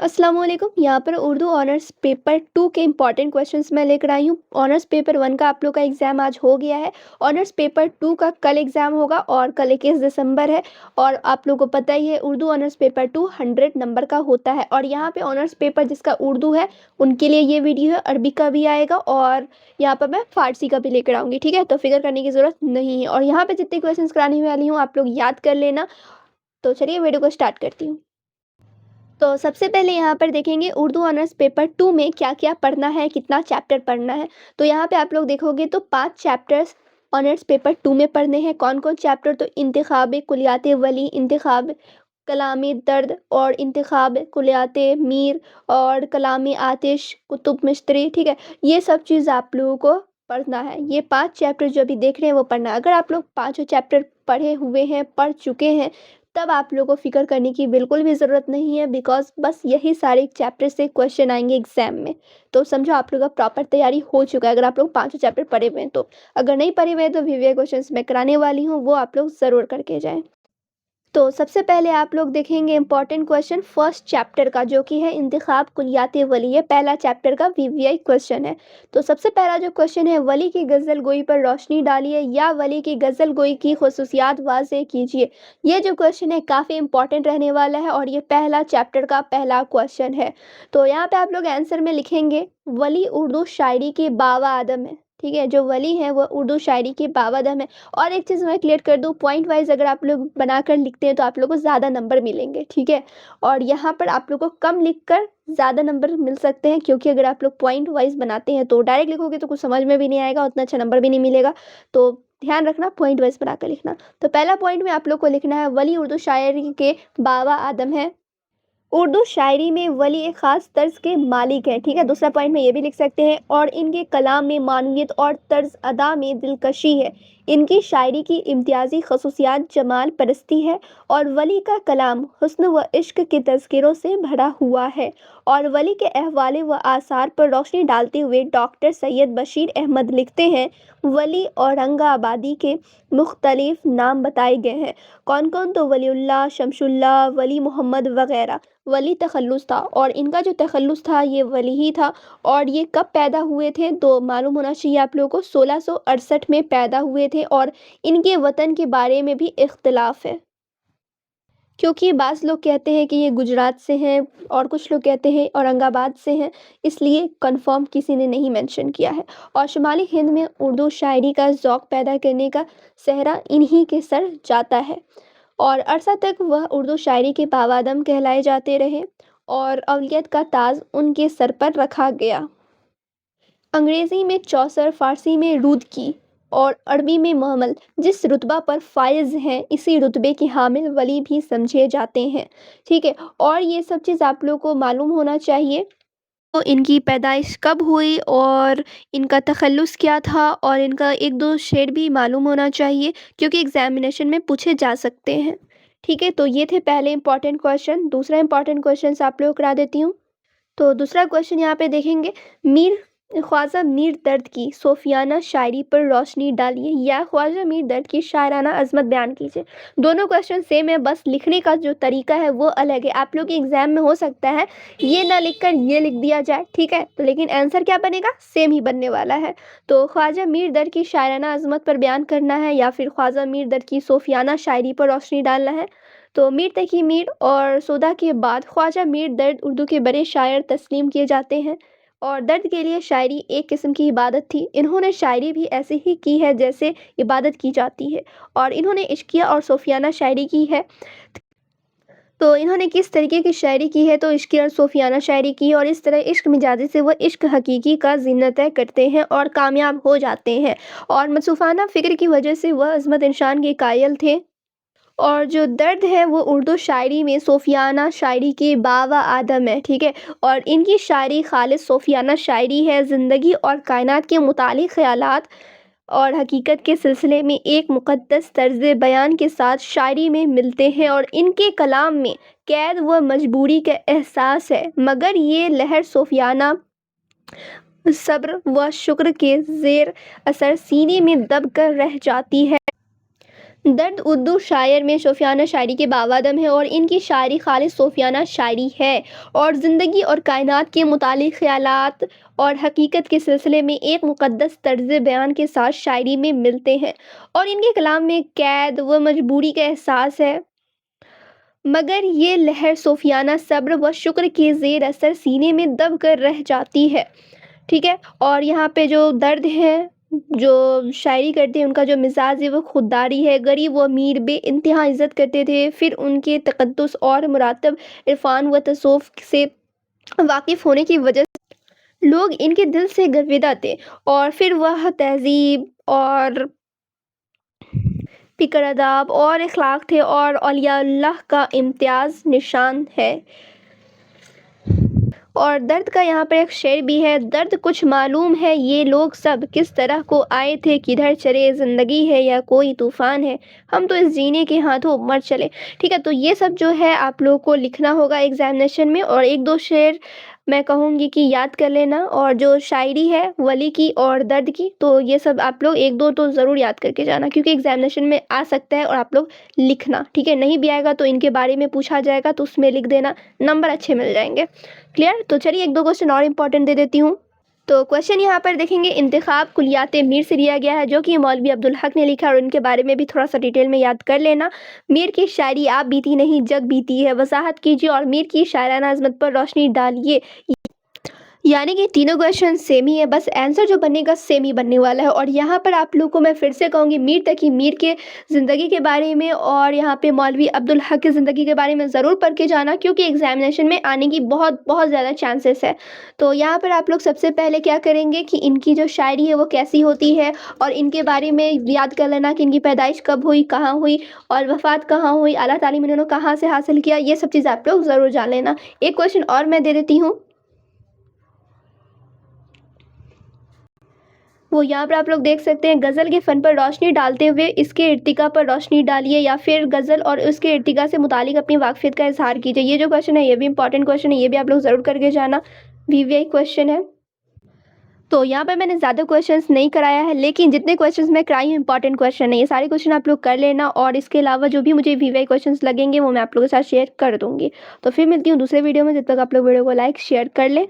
अस्सलाम वालेकुम। यहाँ पर उर्दू ऑनर्स पेपर 2 के इम्पॉर्टेंट क्वेश्चंस मैं लेकर आई हूँ। ऑनर्स पेपर 1 का आप लोग का एग्ज़ाम आज हो गया है। ऑनर्स पेपर 2 का कल एग्ज़ाम होगा और कल 21 दिसंबर है। और आप लोगों को पता ही है उर्दू ऑनर्स पेपर 2 100 नंबर का होता है। और यहाँ पे ऑनर्स पेपर जिसका उर्दू है उनके लिए ये वीडियो है। अरबी का भी आएगा और यहाँ पर मैं फ़ारसी का भी लेकर आऊँगी, ठीक है? तो फ़िक्र करने की ज़रूरत नहीं है। और यहाँ पे जितने क्वेश्चन कराने वाली हूँ आप लोग याद कर लेना। तो चलिए वीडियो को स्टार्ट करती हूँ। तो सबसे पहले यहाँ पर देखेंगे उर्दू ऑनर्स पेपर 2 में क्या-क्या पढ़ना है, कितना चैप्टर पढ़ना है। तो यहाँ पे आप लोग देखोगे तो 5 चैप्टर्स ऑनर्स पेपर 2 में पढ़ने हैं। कौन-कौन चैप्टर? तो इंतिखाब कुलियात वली, इंतिखाब कलामी दर्द और इंतिखाब कुलियात मीर और कलामी आतिश, कुतुब मिस्त्री, ठीक है? ये सब चीज़ आप लोगों को पढ़ना है। ये 5 चैप्टर जो अभी देख रहे हैं वो पढ़ना है। अगर आप लोग पाँचों चैप्टर पढ़े हुए हैं, पढ़ चुके हैं, तब आप लोगों को फ़िक्र करने की बिल्कुल भी ज़रूरत नहीं है बिकॉज़ बस यही सारे चैप्टर से क्वेश्चन आएँगे एग्ज़ाम में। तो समझो आप लोग का प्रॉपर तैयारी हो चुका है अगर आप लोग पाँचों चैप्टर पढ़े हुए हैं तो। अगर नहीं पढ़े हुए हैं तो वीवीआई क्वेश्चंस मैं कराने वाली हूँ, वो आप लोग ज़रूर करके जाएँ। तो सबसे पहले आप लोग देखेंगे इम्पॉर्टेंट क्वेश्चन फर्स्ट चैप्टर का जो कि है इंतिखाब कुलियात वली। ये पहला चैप्टर का वीवीआई क्वेश्चन है। तो सबसे पहला जो क्वेश्चन है, वली की गज़ल गोई पर रोशनी डालिए या वली की गज़ल गोई की खुसूसियात वाज़ेह कीजिए। ये जो क्वेश्चन है काफ़ी इंपॉर्टेंट रहने वाला है और ये पहला चैप्टर का पहला क्वेश्चन है। तो यहाँ पे आप लोग आंसर में लिखेंगे वली उर्दू शायरी के बाबा आदम है, ठीक है? जो वली है वो उर्दू शायरी के बाबा आदम है। और एक चीज़ मैं क्लियर कर दूँ, पॉइंट वाइज़ अगर आप लोग बनाकर लिखते हैं तो आप लोगों को ज़्यादा नंबर मिलेंगे, ठीक है? और यहाँ पर आप लोग को कम लिखकर ज़्यादा नंबर मिल सकते हैं क्योंकि अगर आप लोग पॉइंट वाइज़ बनाते हैं तो डायरेक्ट लिखोगे तो कुछ समझ में भी नहीं आएगा, उतना अच्छा नंबर भी नहीं मिलेगा। तो ध्यान रखना पॉइंट वाइज़ बनाकर लिखना। तो पहला पॉइंट में आप लोग को लिखना है वली उर्दू शायरी के बाबा आदम है। उर्दू शायरी में वली एक ख़ास तर्ज के मालिक हैं, ठीक है? दूसरा पॉइंट में ये भी लिख सकते हैं और इनके कलाम में मानवियत और तर्ज अदा में दिलकशी है। इनकी शायरी की इम्तियाज़ी खसूसियात जमाल परस्ती है और वली का कलाम हुस्न व इश्क के तज़किरों से भरा हुआ है। और वली के अहवाल व आसार पर रोशनी डालते हुए डॉक्टर सैयद बशीर अहमद लिखते हैं वली औरंगाबादी के मुख्तलिफ नाम बताए गए हैं। कौन-कौन? तो वलीउल्लाह, शमसुल्लाह, वली मोहम्मद वग़ैरह। वली तखल्लुस था और इनका जो तखल्लुस था ये वली ही था। और ये कब पैदा हुए थे तो मालूम होना चाहिए आप लोगों को 1668 में पैदा हुए थे। और इनके वतन के बारे में भी इख्तिलाफ़ है क्योंकि बाज़ लोग कहते हैं कि ये गुजरात से हैं और कुछ लोग कहते हैं औरंगाबाद से हैं, इसलिए कन्फर्म किसी ने नहीं मेंशन किया है। और शुमाली हिंद में उर्दू शायरी का ज़ौक़ पैदा करने का सेहरा इन्हीं के सर जाता है और अरसा तक वह उर्दू शायरी के बाबादम कहलाए जाते रहे और अव्लियत का ताज उनके सर पर रखा गया। अंग्रेज़ी में चौसर, फ़ारसी में रुदकी और अरबी में मुहम्मल जिस रुतबा पर फ़ाइज़ हैं, इसी रुतबे के हामिल वली भी समझे जाते हैं, ठीक है? और ये सब चीज़ आप लोग को मालूम होना चाहिए। तो इनकी पैदाइश कब हुई और इनका तख़ल्लुस क्या था और इनका 1-2 शेर भी मालूम होना चाहिए क्योंकि एग्ज़ामिनेशन में पूछे जा सकते हैं, ठीक है? तो ये थे पहले इम्पॉर्टेंट क्वेश्चन। दूसरा इम्पॉर्टेंट क्वेश्चंस आप लोगों को करा देती हूँ। तो दूसरा क्वेश्चन यहाँ पे देखेंगे मीर ख्वाजा मीर दर्द की सूफियाना शायरी पर रोशनी डालिए या ख्वाजा मीर दर्द की शायराना अज़मत बयान कीजिए। दोनों क्वेश्चन सेम है, बस लिखने का जो तरीका है वो अलग है। आप लोग के एग्ज़ाम में हो सकता है ये ना लिखकर ये लिख दिया जाए, ठीक है? तो लेकिन आंसर क्या बनेगा? सेम ही बनने वाला है। तो ख्वाजा मीर दर्द की शायराना अज़मत पर बयान करना है या फिर ख्वाजा मीर दर्द की सूफियाना शायरी पर रोशनी डालना है। तो मीर तकी मीर और सोदा के बाद ख्वाजा मीर दर्द उर्दू के बड़े शायर तस्लीम किए जाते हैं और दर्द के लिए शायरी एक किस्म की इबादत थी। इन्होंने शायरी भी ऐसे ही की है जैसे इबादत की जाती है और इन्होंने इश्किया और सूफियाना शायरी की है। तो इन्होंने किस तरीके की शायरी की है? तो इश्किया और सूफियाना शायरी की और इस तरह इश्क मिजाजी से वो इश्क हकीकी का ज़िन्न तय करते हैं और कामयाब हो जाते हैं और मसरूफ़ाना फ़िक्र की वजह से वह अज़मत इंशान के कायल थे। और जो दर्द है वो उर्दू शायरी में सूफियाना शायरी के बाबा आदम है, ठीक है? और इनकी शायरी खालिस सूफियाना शायरी है। ज़िंदगी और कायनात के मुतालिक ख़यालात और हकीकत के सिलसिले में एक मुक़द्दस तर्ज़ बयान के साथ शायरी में मिलते हैं और इनके कलाम में कैद व मजबूरी का एहसास है, मगर ये लहर सूफियाना सब्र व शुक्र के ज़ेर असर सीने में दब कर रह जाती है। दर्द उर्दू शायर में सूफियाना शायरी के बावादम है और इनकी शायरी खालिस सूफियाना शायरी है और ज़िंदगी और कायनात के मुतालिक ख़यालात और हकीकत के सिलसिले में एक मुक़द्दस तर्ज़ बयान के साथ शायरी में मिलते हैं और इनके कलाम में कैद व मजबूरी का एहसास है, मगर ये लहर सूफियाना सब्र व शुक्र के ज़ेर असर सीने में दब कर रह जाती है। ठीक है? और यहाँ पे जो दर्द है, जो शायरी करते हैं उनका जो मिज़ाज है वो खुददारी है, गरीब व अमीर बेइंतहा इज़्ज़त करते थे, फिर उनके तक़द्दुस और मुरातब इरफ़ान व तसव्वुफ़ से वाक़िफ़ होने की वजह से लोग इनके दिल से गर्विदा थे और फिर वह तहज़ीब और फ़िक्र अदाब और अखलाक थे और औलिया-उल्लाह का इम्तियाज़ निशान है। और दर्द का यहाँ पर एक शेर भी है, दर्द कुछ मालूम है ये लोग सब किस तरह को आए थे, किधर चले, ज़िंदगी है या कोई तूफ़ान है, हम तो इस जीने के हाथों मर चले। ठीक है, तो ये सब जो है आप लोगों को लिखना होगा एग्ज़ामिनेशन में और 1-2 शेर मैं कहूँगी कि याद कर लेना और जो शायरी है वली की और दर्द की, तो ये सब आप लोग 1-2 तो ज़रूर याद करके जाना क्योंकि एग्ज़ामिनेशन में आ सकता है और आप लोग लिखना, ठीक है? नहीं भी आएगा तो इनके बारे में पूछा जाएगा तो उसमें लिख देना, नंबर अच्छे मिल जाएंगे। क्लियर? तो चलिए 1-2 क्वेश्चन और इम्पोर्टेंट दे देती हूँ। तो क्वेश्चन यहाँ पर देखेंगे, इंतखाब कुलियात मीर से लिया गया है जो कि मौलवी अब्दुल हक ने लिखा और उनके बारे में भी थोड़ा सा डिटेल में याद कर लेना। मीर की शायरी आप बीती नहीं जग बीती है, वजाहत कीजिए और मीर की शायराना अज़मत पर रोशनी डालिए। यानी कि तीनों क्वेश्चन सेम ही है, बस आंसर जो बनेगा सेम ही बनने वाला है। और यहाँ पर आप लोगों को मैं फिर से कहूँगी मीर तकी मीर के ज़िंदगी के बारे में और यहाँ पे मौलवी अब्दुल हक की ज़िंदगी के बारे में ज़रूर पढ़ के जाना क्योंकि एग्जामिनेशन में आने की बहुत बहुत ज़्यादा चांसेस है। तो यहाँ पर आप लोग सबसे पहले क्या करेंगे कि इनकी जो शायरी है वो कैसी होती है और इनके बारे में याद कर लेना कि इनकी पैदाइश कब हुई, कहाँ हुई और वफ़ात कहाँ हुई, आला तालीम इन्होंने कहाँ से हासिल किया, ये सब चीज़ आप लोग ज़रूर जान लेना। एक क्वेश्चन और मैं दे देती हूँ, वो यहाँ पर आप लोग देख सकते हैं, गज़ल के फ़न पर रोशनी डालते हुए इसके इर्तिका पर रोशनी डालिए या फिर गज़ल और उसके इर्तिका से मुतालिक अपनी वाक़फ़ियत का इज़हार कीजिए। ये जो क्वेश्चन है ये भी इंपॉर्टेंट क्वेश्चन है, ये भी आप लोग ज़रूर करके जाना, वीवीआई क्वेश्चन है। तो यहाँ पर मैंने ज़्यादा क्वेश्चंस नहीं कराया है लेकिन जितने क्वेश्चंस मैं कराई हूँ इंपॉर्टेंट क्वेश्चन है, ये सारे क्वेश्चन आप लोग कर लेना और इसके अलावा जो भी मुझे वीवीआई क्वेश्चंस लगेंगे वो मैं आप लोगों के साथ शेयर कर दूँगी। तो फिर मिलती हूँ दूसरे वीडियो में, जब तक आप लोग वीडियो को लाइक शेयर कर लें।